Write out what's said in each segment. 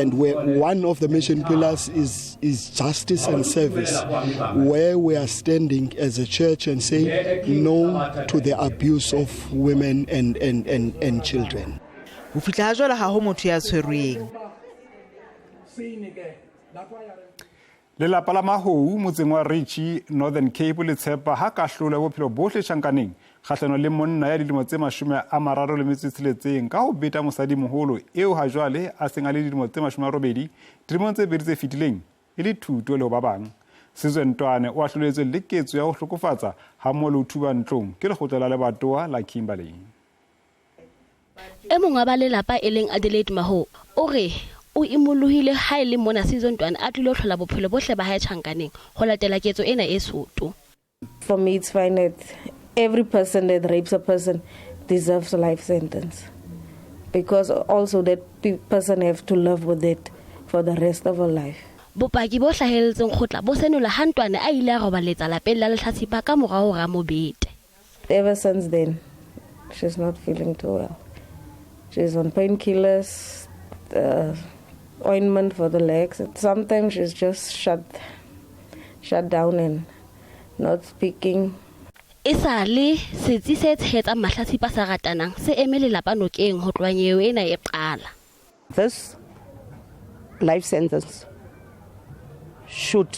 and where one of the mission pillars is justice and service, where we are standing as a church and saying no to the abuse of women and children. Lelapa la Mahou motseng wa Richie Northern Cape le tshepa ha ka hlola bophelo bohle tjhankaneng kgahlano le monna ya dilemo tse 36 ka ho beta mosadi moholo eo ha jwale a seng a le dilemo tse 80 dilemong tse bedi tse fetileng e le thuto le ho ba bang. Sesotho o ahloletswe le ketso ya ho hlokofatsa ha mo le thuba ntlong ke lekgotla la lebatowa la Kimberley. E mong wa ba lelapa e leng Adelaide Mahou o re o imollohile ha ile mona Sesotho a tlile ho hlola bophelo bohle ba hae tjhankaneng ho latela ketso ena e soto. For me, it's fine that every person that rapes a person deserves a life sentence, because also that person have to live with it for the rest of her life. Bopaki bo hlahelletseng khotla bo senola ha Ntwana a ile a robaletsa lapeng la lehlatsipa ka morao ga mobete. Ever since then, she's not feeling too well. She's on painkillers, ointment for the legs. Sometimes she's just shut down and not speaking. Isale setsi se tshetsa mahlatsipa sa ratanang se emele lapa nokeng ho tlwanyeo ena e qala. This life sentence should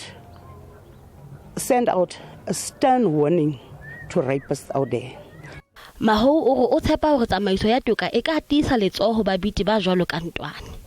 send out a stern warning to rapists out there. Mahou o tshepa hore tsamaiso ya toka e ka tisa letsoho ba biti ba jwalo ka Ntwana.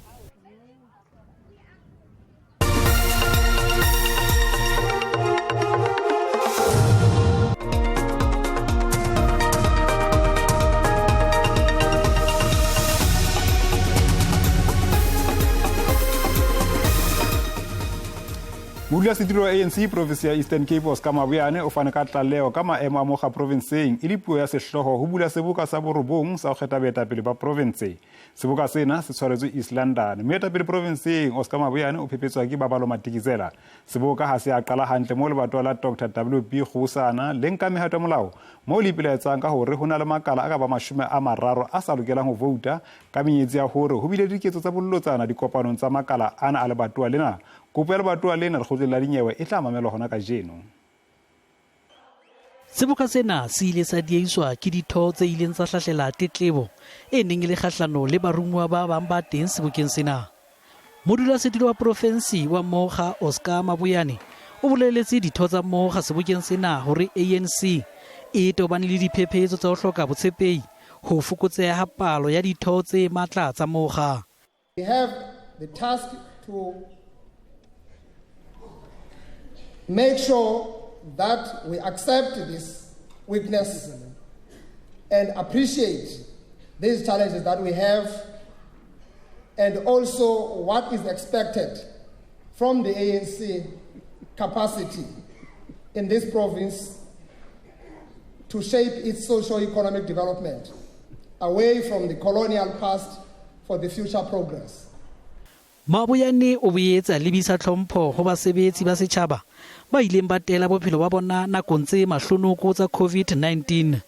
Mudla setiro ANC province ya Eastern Cape Oscar Mabuyane o fana ka tlaleo ka maemo a moga provinceng e le puo ya sehloho ho bula seboka sa borobong sa ho kgetha baetapele ba province. Seboka sena se tshwaretswe East London. Moetapele provinceng Oscar Mabuyane o phepetswa ke Babalo Matikizela. Seboka ha se a qala hantle mo lebatowa la Dr. WB Khusana le nka mehato molao mo le ipelaetsang ka hore hona le makala a ka ba 30 a sa lokelang ho vouta ka menyetsi ya hore ho bile diketso tsa bollotsana dikopanong tsa makala ana a lebatowa lena. Kopo ya lebatowa lena lekgotla la dinyewe e tla mamelwa hona ka jeno. Seboka sena se ile sa dieiswa ke ditho tse ileng tsa hlahlela tetlebo e neng le kgahlano le barumuwa ba bang ba teng sebokeng sena. Modulasetulo wa province wa Moga Oscar Mabuyane o boleletse ditho tsa Moga sebokeng sena hore ANC e tobane le diphephetso tsa ho hloka botshepehi ho fokotseha ha palo ya ditho tse matla tsa Moga. We have the task to make sure that we accept this weakness and appreciate these challenges that we have, and also what is expected from the ANC capacity in this province to shape its socio-economic development away from the colonial past for the future progress. Mabuyane o boetsa lebisa tlhompho ho basebetsi ba setjhaba ba ileng ba tela bophelo ba bona nakong tse mahlonoko tsa COVID-19.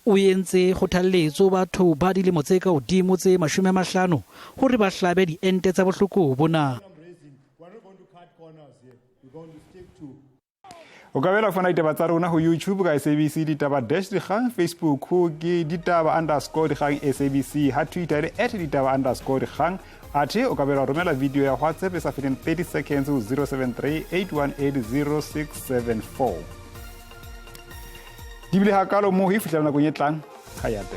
O entse kgothaletso batho ba dilemo tse ka hodimo tse 50 hore ba hlabe diente tsa bohloko bona. O ka bela fana ditaba tsa rona ho YouTube ka SABC Ditaba -dikgang, Facebook ho ke Ditaba_dikgang SABC, ha Twitter @Ditaba_dikgang. Ate o ka bela romela video ya WhatsApp e sa feteng 30 seconds ho 073 818 0674. Di bile ha kalo mo hi fihlela nakong e tlang. Hayate.